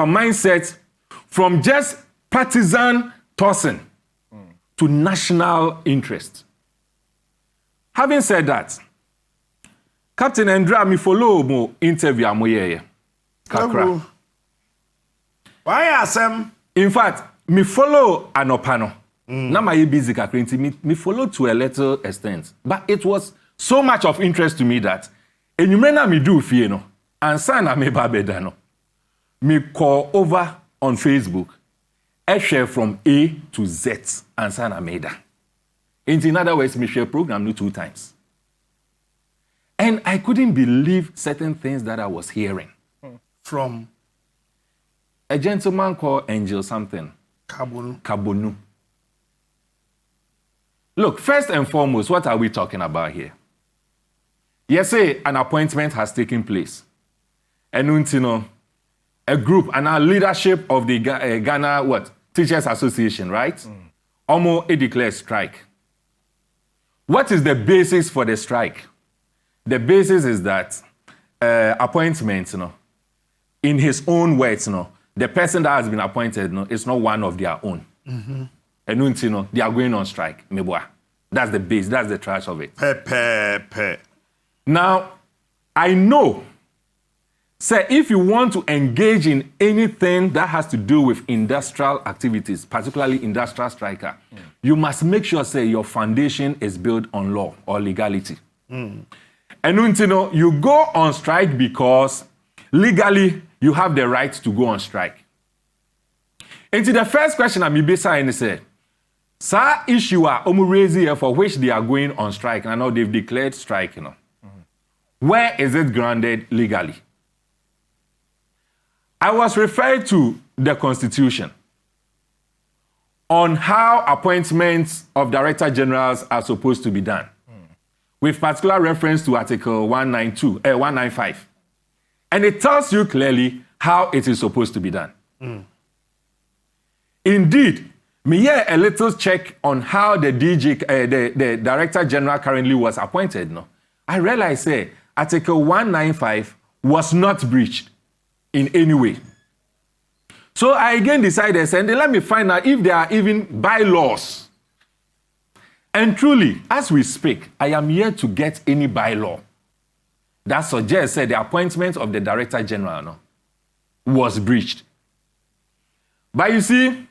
a mindset from just partisan tossing to national interest. Having said that, Captain Endra, me follow mo interview amoyeye. Kakra. Why asem? In fact, me follow Anopano. Now my busy kakra, me follow to a little extent. But it was so much of interest to me that enyumena me do fear no. And sana me babeda no. Me call over on Facebook. I share from A to Z and sana me da. In other words, me share program no 2 times. And I couldn't believe certain things that I was hearing. From a gentleman called Angel something. Kabonu. Look, first and foremost, what are we talking about here? Yes, say an appointment has taken place. And you know, a group and our leadership of the Ghana Teachers Association, right? Almost declared strike. What is the basis for the strike? The basis is that appointments, in his own words, the person that has been appointed, is not one of their own. And they are going on strike. That's the base. That's the trash of it. Now, I know, sir, if you want to engage in anything that has to do with industrial activities, particularly industrial striker, you must make sure, sir, your foundation is built on law or legality. And you go on strike because legally you have the right to go on strike. And the first question I'm saying is, sir, issue are raising for which they are going on strike. And I know they've declared strike. Where is it grounded legally? I was referred to the Constitution on how appointments of Director Generals are supposed to be done, with particular reference to Article 195. And it tells you clearly how it is supposed to be done. Indeed, me hear a little check on how the the Director General currently was appointed. I realized, Article 195 was not breached in any way. So I again decided, and let me find out if there are even bylaws. And truly, as we speak, I am yet to get any bylaw that suggests that the appointment of the Director General was breached. But you see,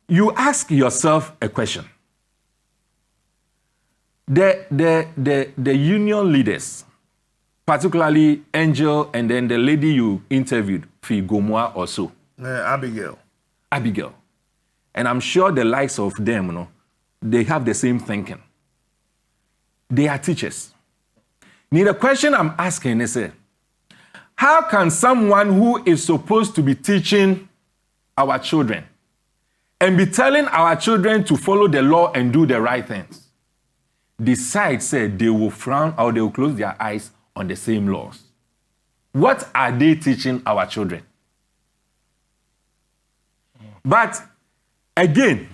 you ask yourself a question. The union leaders, particularly Angel and then the lady you interviewed, Onua or so. Abigail. And I'm sure the likes of them, they have the same thinking. They are teachers. Now, the question I'm asking is, how can someone who is supposed to be teaching our children and be telling our children to follow the law and do the right things, decide, they will frown or they will close their eyes on the same laws? What are they teaching our children? But again,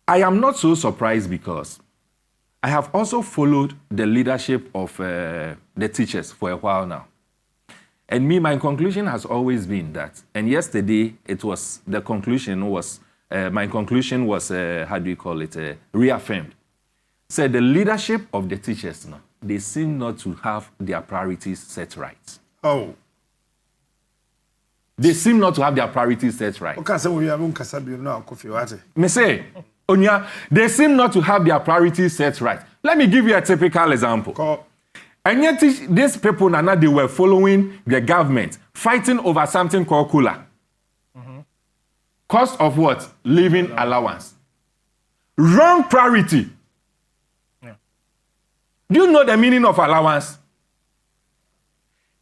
I am not so surprised because I have also followed the leadership of the teachers for a while now. And my conclusion has always been that, and yesterday my conclusion was, reaffirmed. Said the leadership of the teachers now, they seem not to have their priorities set right. Oh. They seem not to have their priorities set right. Me say, Onua, they seem not to have their priorities set right. Let me give you a typical example. And yet these people, they were following the government, fighting over something called Kula. Cost of what? Living allowance. Wrong priority. Do you know the meaning of allowance?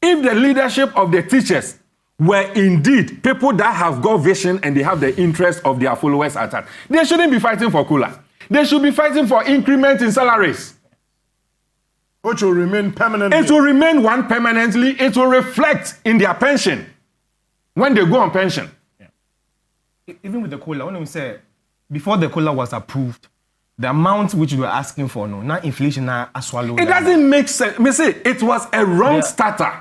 If the leadership of the teachers were indeed people that have got vision and they have the interest of their followers at heart, they shouldn't be fighting for Kula. They should be fighting for increment in salaries. Which will remain permanently. It will remain one permanently. It will reflect in their pension when they go on pension. Even with the Kula, when we say before the Kula was approved, the amount which you were asking for, no, not inflation, not swallow. It doesn't make sense. Me say it was a wrong starter.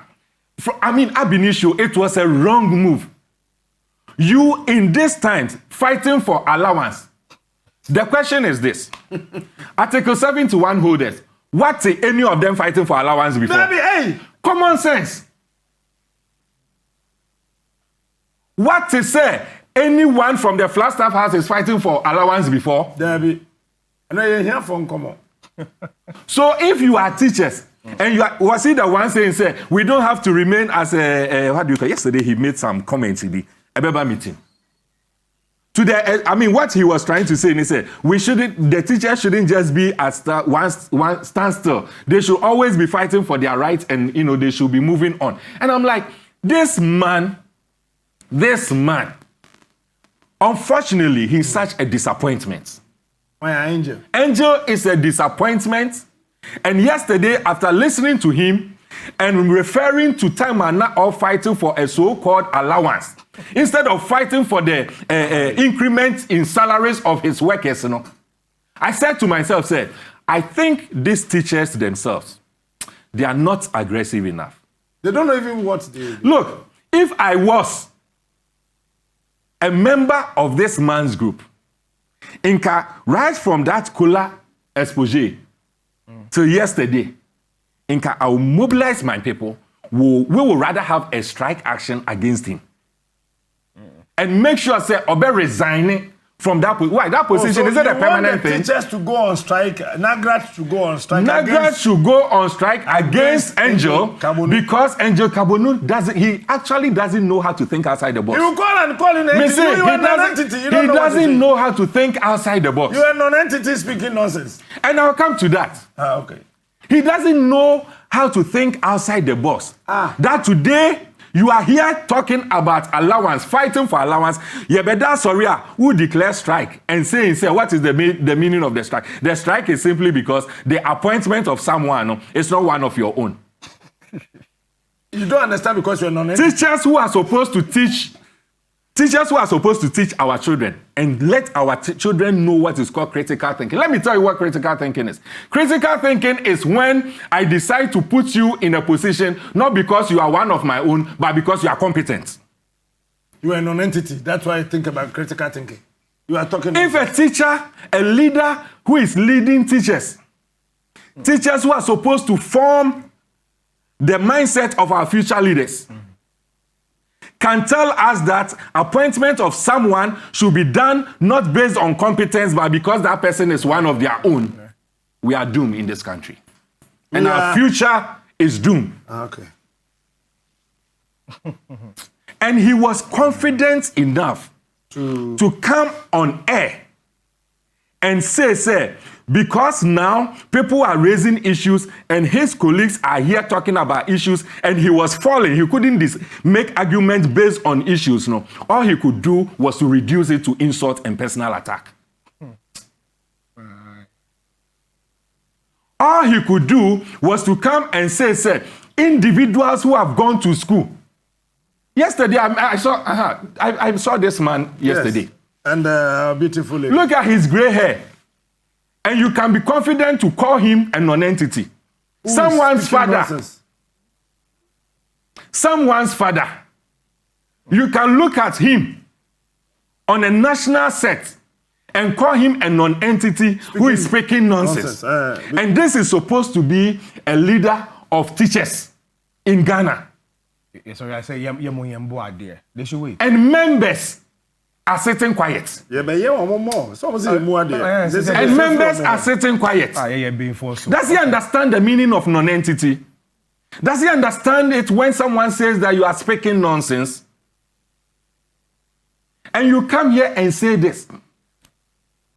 Ab initio, it was a wrong move. You in this time fighting for allowance. The question is this: Article 71 holders. What's any of them fighting for allowance before? Baby, hey, common sense. What to say? Anyone from the Flagstaff House is fighting for allowance before? Debbie, I know you're here from common. So if you are teachers and you are, was he the one saying, say, we don't have to remain as a what do you call? Yesterday he made some comments in the Ebeba meeting. Today, what he was trying to say, he said, the teachers shouldn't just be at one standstill. They should always be fighting for their rights and, they should be moving on. And I'm like, this man, unfortunately, he's such a disappointment. Why, Angel? Angel is a disappointment. And yesterday, after listening to him and referring to time and not all fighting for a so-called allowance, instead of fighting for the increment in salaries of his workers, I said to myself, I think these teachers themselves, they are not aggressive enough. They don't know even what they do. Look, if I was a member of this man's group, Inca, right from that Kula expose till yesterday, Inca, I will mobilize my people. We will rather have a strike action against him. And make sure, Obe resigning from that position. Why? That position, so is it a permanent thing? Teachers to go on strike, NAGRAT to go on strike. NAGRAT should go on strike against Angel Kabonu, because Angel Kabonu doesn't know how to think outside the box. You call him an entity. You are non-entity. He doesn't know how to think outside the box. You are non-entity speaking nonsense. And I'll come to that. Okay. He doesn't know how to think outside the box. That today, you are here talking about allowance, fighting for allowance. Yebeda Soria, who declares strike and saying, what is the meaning of the strike? The strike is simply because the appointment of someone is not one of your own. You don't understand because you're non-entity. Teachers who are supposed to teach our children and let our children know what is called critical thinking. Let me tell you what critical thinking is. Critical thinking is when I decide to put you in a position, not because you are one of my own, but because you are competent. You are a non-entity. That's why I think about critical thinking. You are talking If a teacher, a leader who is leading teachers who are supposed to form the mindset of our future leaders, can tell us that appointment of someone should be done not based on competence, but because that person is one of their own, we are doomed in this country. And our future is doomed. Okay. And he was confident enough to come on air and say, because now people are raising issues and his colleagues are here talking about issues and he was falling. He couldn't make arguments based on issues. No, all he could do was to reduce it to insult and personal attack. All he could do was to come and say, individuals who have gone to school. Yesterday, I saw this man yesterday. Yes. And beautiful lady. Look at his gray hair. And you can be confident to call him a non-entity. Someone's father. You can look at him on a national set and call him a non-entity who is speaking nonsense. And this is supposed to be a leader of teachers in Ghana. Sorry, I say they should wait. And members are sitting quiet. And members are sitting quiet. Does he understand the meaning of non-entity? Does he understand it when someone says that you are speaking nonsense? And you come here and say this.